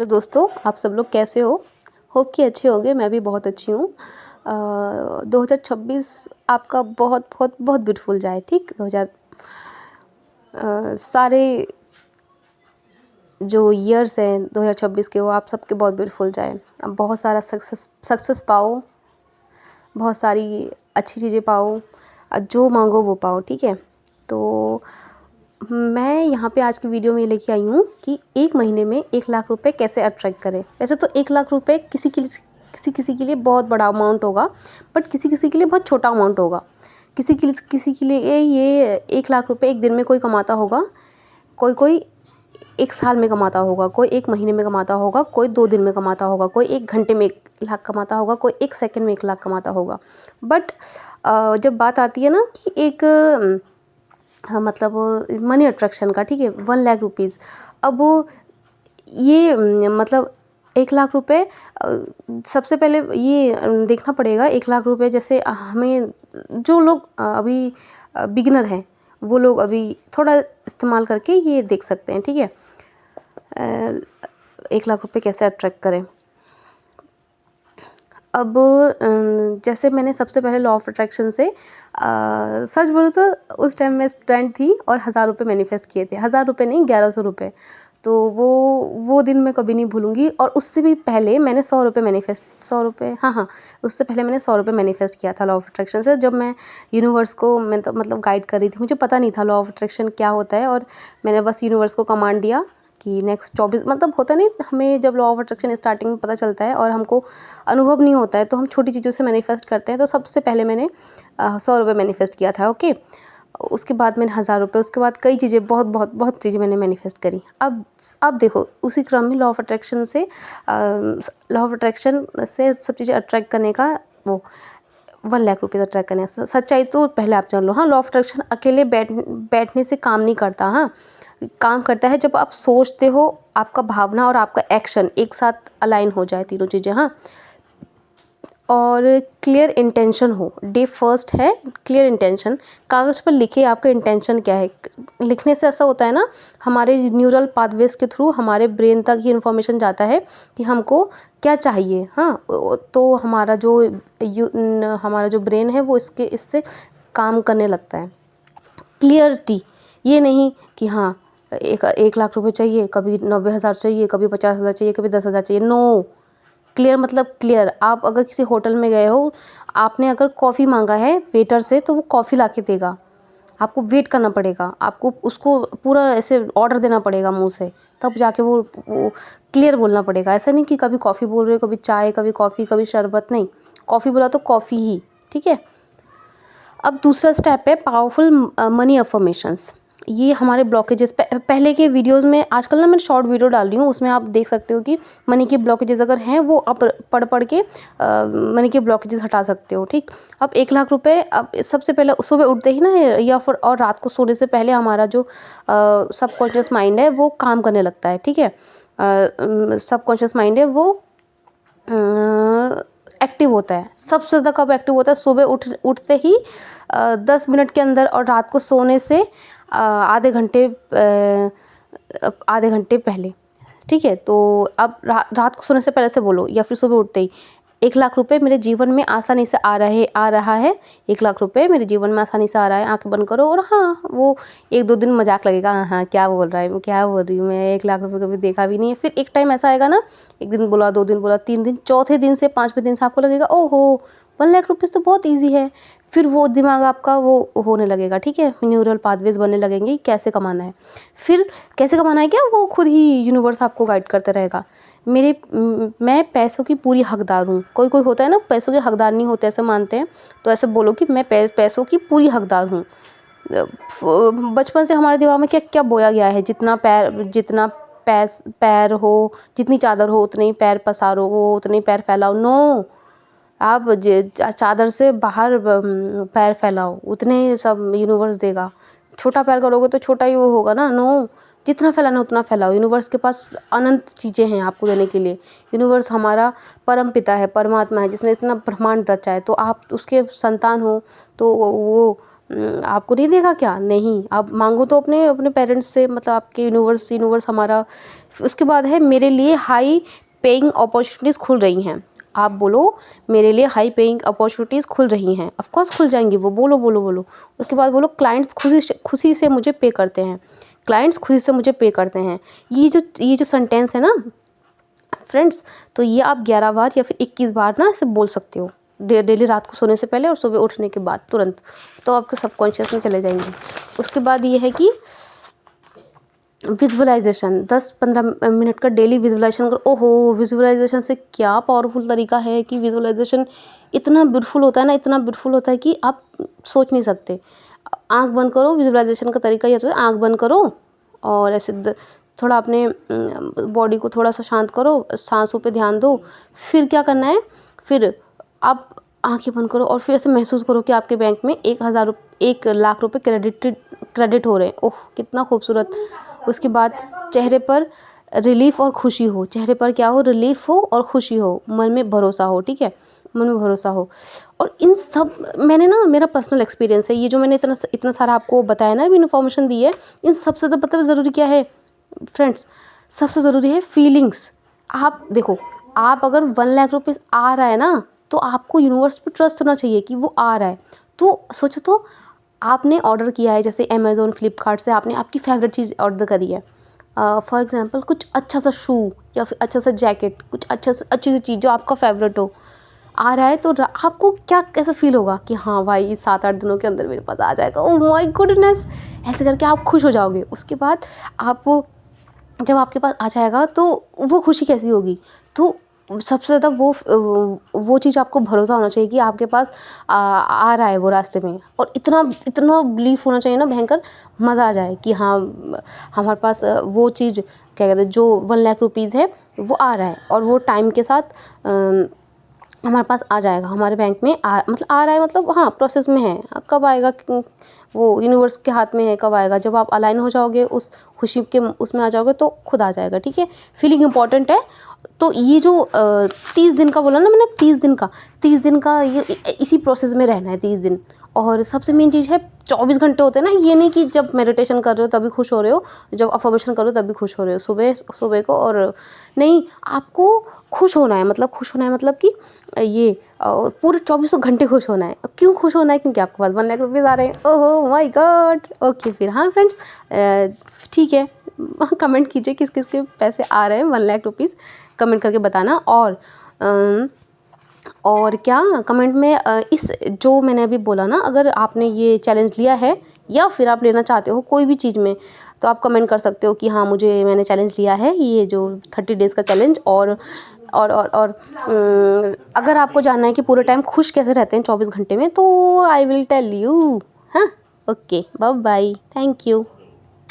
Hello दोस्तों, आप सब लोग कैसे हो? होप कि अच्छे होंगे। मैं भी बहुत अच्छी हूँ। 2026 आपका बहुत बहुत बहुत ब्यूटीफुल जाए। ठीक, 2000 सारे जो ईयर्स हैं 2026 के, वो आप सबके बहुत ब्यूटीफुल जाए। अब बहुत सारा सक्सेस पाओ, बहुत सारी अच्छी चीज़ें पाओ, जो मांगो वो पाओ। ठीक है, तो मैं यहाँ पे आज की वीडियो में लेके आई हूँ कि एक महीने में 1 लाख रुपए कैसे अट्रैक्ट करें। वैसे तो 1 लाख रुपए किसी के लिए बहुत बड़ा अमाउंट होगा, बट किसी किसी के लिए बहुत छोटा अमाउंट होगा। किसी के लिए ये 1 लाख रुपए एक दिन में कोई कमाता होगा, कोई 1 साल में कमाता होगा, कोई 1 महीने में कमाता होगा, कोई 2 दिन में कमाता होगा, कोई 1 घंटे में 1 लाख कमाता होगा, कोई 1 सेकंड में 1 लाख कमाता होगा। बट जब बात आती है ना कि एक हाँ, मतलब मनी अट्रैक्शन का, ठीक है, 1 लाख रुपीज़। अब ये मतलब 1 लाख रुपए, सबसे पहले ये देखना पड़ेगा 1 लाख रुपए। जैसे हमें जो लोग अभी बिगिनर हैं, वो लोग अभी थोड़ा इस्तेमाल करके ये देख सकते हैं। ठीक है, 1 लाख रुपए कैसे अट्रैक्ट करें। अब जैसे मैंने सबसे पहले लॉ ऑफ अट्रैक्शन से सच बोलूँ तो उस टाइम मैं स्टूडेंट थी और 1000 रुपये मैनिफेस्ट किए थे। 1000 रुपये नहीं, 1100 रुपये। तो वो दिन मैं कभी नहीं भूलूंगी। और उससे भी पहले मैंने 100 रुपये मैनिफेस्ट, 100 रुपये, हाँ, उससे पहले मैंने 100 रुपये मैनिफेस्ट किया था लॉ ऑफ अट्रैक्शन से। जब मैं यूनिवर्स को मैं तो मतलब गाइड कर रही थी, मुझे पता नहीं था लॉ ऑफ अट्रैक्शन क्या होता है। और मैंने बस यूनिवर्स को कमांड दिया कि नेक्स्ट 24, मतलब होता नहीं, हमें जब लॉ ऑफ अट्रैक्शन स्टार्टिंग में पता चलता है और हमको अनुभव नहीं होता है, तो हम छोटी चीज़ों से मैनिफेस्ट करते हैं। तो सबसे पहले मैंने 100 रुपये मैनिफेस्ट किया था। ओके, उसके बाद मैंने 1000 रुपये, उसके बाद कई चीज़ें, बहुत बहुत बहुत चीज़ें मैंने मैनिफेस्ट करी। अब देखो, उसी क्रम में लॉ ऑफ अट्रैक्शन से सब चीज़ें अट्रैक्ट करने का, वो 1 लाख रुपीज़ अट्रैक्ट करने का सच्चाई तो पहले आप जान लो। हाँ, लॉ ऑफ अट्रैक्शन अकेले बैठने से काम नहीं करता। हाँ, काम करता है जब आप सोचते हो, आपका भावना और आपका एक्शन एक साथ अलाइन हो जाए, तीनों चीज़ें। हाँ, और क्लियर इंटेंशन हो। डे फर्स्ट है क्लियर इंटेंशन। कागज़ पर लिखे आपका इंटेंशन क्या है। लिखने से ऐसा होता है ना, हमारे न्यूरल पाथवेज के थ्रू हमारे ब्रेन तक ये इन्फॉर्मेशन जाता है कि हमको क्या चाहिए। हाँ, तो हमारा जो ब्रेन है वो इससे काम करने लगता है। क्लियरिटी, ये नहीं कि हाँ 1 लाख रुपए चाहिए, कभी 90,000 चाहिए, कभी 50,000 चाहिए, कभी 10,000 चाहिए। नो, क्लियर मतलब क्लियर। आप अगर किसी होटल में गए हो, आपने अगर कॉफ़ी मांगा है वेटर से, तो वो कॉफ़ी ला के देगा। आपको वेट करना पड़ेगा, आपको उसको पूरा ऐसे ऑर्डर देना पड़ेगा मुंह से, तब जाके वो क्लियर बोलना पड़ेगा। ऐसा नहीं कि कभी कॉफ़ी बोल रहे हो, कभी चाय, कभी कॉफ़ी, कभी शरबत। नहीं, कॉफ़ी बोला तो कॉफ़ी ही। ठीक है, अब दूसरा स्टेप है पावरफुल मनी अफर्मेशंस। ये हमारे ब्लॉकेजेस पहले के वीडियोस में, आजकल ना मैं शॉर्ट वीडियो डाल रही हूँ, उसमें आप देख सकते हो कि मनी के ब्लॉकेजेस अगर हैं, वो आप पढ़ के मनी के ब्लॉकेजेस हटा सकते हो। ठीक, अब 1 लाख रुपए, अब सबसे पहले सुबह उठते ही ना, या फिर और रात को सोने से पहले हमारा जो सबकॉन्शियस माइंड है वो काम करने लगता है। ठीक है, सबकॉन्शियस माइंड है वो एक्टिव होता है। सबसे ज़्यादा कब एक्टिव होता है? सुबह उठते ही 10 मिनट के अंदर, और रात को सोने से आधे घंटे पहले। ठीक है, तो अब रात को सोने से पहले से बोलो, या फिर सुबह उठते ही 1 लाख रुपए मेरे जीवन में आसानी से आ रहा है। 1 लाख रुपए मेरे जीवन में आसानी से आ रहा है। आंखें बंद करो, और हाँ, वो 1-2 दिन मजाक लगेगा, हाँ हाँ क्या बोल रहा है, क्या बोल रही हूँ मैं, 1 लाख रुपए कभी देखा भी नहीं है। फिर एक टाइम ऐसा आएगा ना, एक दिन बोला, 2 दिन बोला, 3 दिन, चौथे दिन से 5वें दिन से आपको लगेगा, ओहो 1 लाख रुपीज़ तो बहुत ईजी है। फिर वो दिमाग आपका वो होने लगेगा। ठीक है, न्यूरल पाथवेज बनने लगेंगे, कैसे कमाना है। फिर कैसे कमाना है क्या, वो खुद ही यूनिवर्स आपको गाइड करते रहेगा। मैं पैसों की पूरी हकदार हूँ। कोई होता है ना, पैसों के हकदार नहीं होते, ऐसे मानते हैं। तो ऐसे बोलो कि मैं पैसों की पूरी हकदार हूँ। बचपन से हमारे दिमाग में क्या क्या बोया गया है, जितना पैर हो, जितनी चादर हो उतने ही पैर पसारो, वो उतने ही पैर फैलाओ। नो, आप चादर से बाहर पैर फैलाओ, उतने सब यूनिवर्स देगा। छोटा पैर करोगे तो छोटा ही वो होगा ना। नो, जितना फैलाना उतना फैलाओ। यूनिवर्स के पास अनंत चीज़ें हैं आपको देने के लिए। यूनिवर्स हमारा परम पिता है, परमात्मा है, जिसने इतना ब्रह्मांड रचा है। तो आप उसके संतान हो, तो वो आपको नहीं देगा क्या? नहीं, आप मांगो तो अपने अपने पेरेंट्स से, मतलब आपके यूनिवर्स हमारा। उसके बाद है मेरे लिए हाई पेइंग अपॉर्चुनिटीज़ खुल रही हैं। आप बोलो मेरे लिए हाई पेइंग अपॉर्चुनिटीज़ खुल रही हैं, ऑफ कोर्स खुल जाएंगी वो, बोलो बोलो बोलो। उसके बाद बोलो क्लाइंट्स खुशी से मुझे पे करते हैं, क्लाइंट्स खुशी से मुझे पे करते हैं। ये जो सेंटेंस है ना फ्रेंड्स, तो ये आप 11 बार या फिर 21 बार ना इसे बोल सकते हो डेली, रात को सोने से पहले और सुबह उठने के बाद तुरंत, तो आपके सबकॉन्शियस में चले जाएंगे। उसके बाद ये है कि विजुअलाइजेशन, 10-15 मिनट का डेली विजुअलाइजेशन करो। ओहो, विजुअलाइजेशन से क्या पावरफुल तरीका है कि विजुअलाइजेशन इतना ब्यूटीफुल होता है ना, इतना ब्यूटीफुल होता है कि आप सोच नहीं सकते। आँख बंद करो, विजुअलाइजेशन का तरीका ये होता है, आँख बंद करो और ऐसे थोड़ा अपने बॉडी को थोड़ा सा शांत करो, सांसों पे ध्यान दो। फिर क्या करना है, फिर आप आँखें बंद करो और फिर ऐसे महसूस करो कि आपके बैंक में 1 लाख रुपए क्रेडिट हो रहे हैं। ओह कितना खूबसूरत। उसके बाद चेहरे पर रिलीफ और खुशी हो, चेहरे पर क्या हो, रिलीफ हो और खुशी हो, मन में भरोसा हो, ठीक है, मन में भरोसा हो। और इन सब मैंने ना, मेरा पर्सनल एक्सपीरियंस है, ये जो मैंने इतना सारा आपको बताया ना, अभी इन्फॉर्मेशन दी है, इन सबसे तो मतलब ज़रूरी क्या है फ्रेंड्स, सबसे ज़रूरी है फीलिंग्स। आप देखो, आप अगर 1 लाख रुपीज़ आ रहा है ना, तो आपको यूनिवर्स पे ट्रस्ट होना चाहिए कि वो आ रहा है। तो सोचो, तो आपने ऑर्डर किया है, जैसे अमेज़ॉन फ्लिपकार्ट से आपने आपकी फेवरेट चीज़ ऑर्डर करी है, फॉर एग्जांपल कुछ अच्छा सा शू या फिर अच्छा सा जैकेट, कुछ अच्छी सी चीज़ जो आपका फेवरेट हो, आ रहा है, तो आपको क्या कैसा फील होगा कि हाँ भाई 7-8 दिनों के अंदर मेरे पास आ जाएगा, ओह माय गुडनेस, ऐसे करके आप खुश हो जाओगे। उसके बाद आप जब आपके पास आ जाएगा तो वो खुशी कैसी होगी, तो सबसे ज़्यादा वो चीज़ आपको भरोसा होना चाहिए कि आपके पास आ रहा है वो रास्ते में, और इतना इतना बिलीफ होना चाहिए ना भयंकर, मज़ा आ जाए कि हाँ हमारे पास वो चीज़ क्या कहते हैं, जो 1 लाख रुपीज़ है वो आ रहा है, और वो टाइम के साथ हमारे पास आ जाएगा, हमारे बैंक में मतलब आ रहा है, मतलब हाँ प्रोसेस में है। कब आएगा वो यूनिवर्स के हाथ में है, कब आएगा, जब आप अलाइन हो जाओगे उस खुशी के उसमें आ जाओगे तो खुद आ जाएगा, ठीक है। फीलिंग इंपॉर्टेंट है। तो ये जो 30 दिन का बोला ना मैंने, 30 दिन का ये इसी प्रोसेस में रहना है 30 दिन। और सबसे मेन चीज़ है 24 घंटे होते हैं ना, ये नहीं कि जब मेडिटेशन कर रहे हो तभी खुश हो रहे हो, जब अफर्मेशन कर रहे हो तभी खुश हो रहे हो, सुबह को, और नहीं, आपको खुश होना है, मतलब खुश होना है मतलब कि ये पूरे 24 घंटे खुश होना है। क्यों खुश होना है? क्योंकि आपके पास 1 लाख रुपीज़ आ रहे हैं। ओहो माय गॉड। ओके फिर हाँ फ्रेंड्स, ठीक है, कमेंट कीजिए किस किस के पैसे आ रहे हैं 1 लाख रुपीज़, कमेंट करके बताना। और क्या कमेंट में इस जो मैंने अभी बोला ना, अगर आपने ये चैलेंज लिया है या फिर आप लेना चाहते हो कोई भी चीज़ में, तो आप कमेंट कर सकते हो कि हाँ मैंने चैलेंज लिया है, ये जो 30 डेज़ का चैलेंज। और अगर आपको जानना है कि पूरे टाइम खुश कैसे रहते हैं 24 घंटे में, तो आई विल टेल यू। हाँ, okay, bye bye, thank you.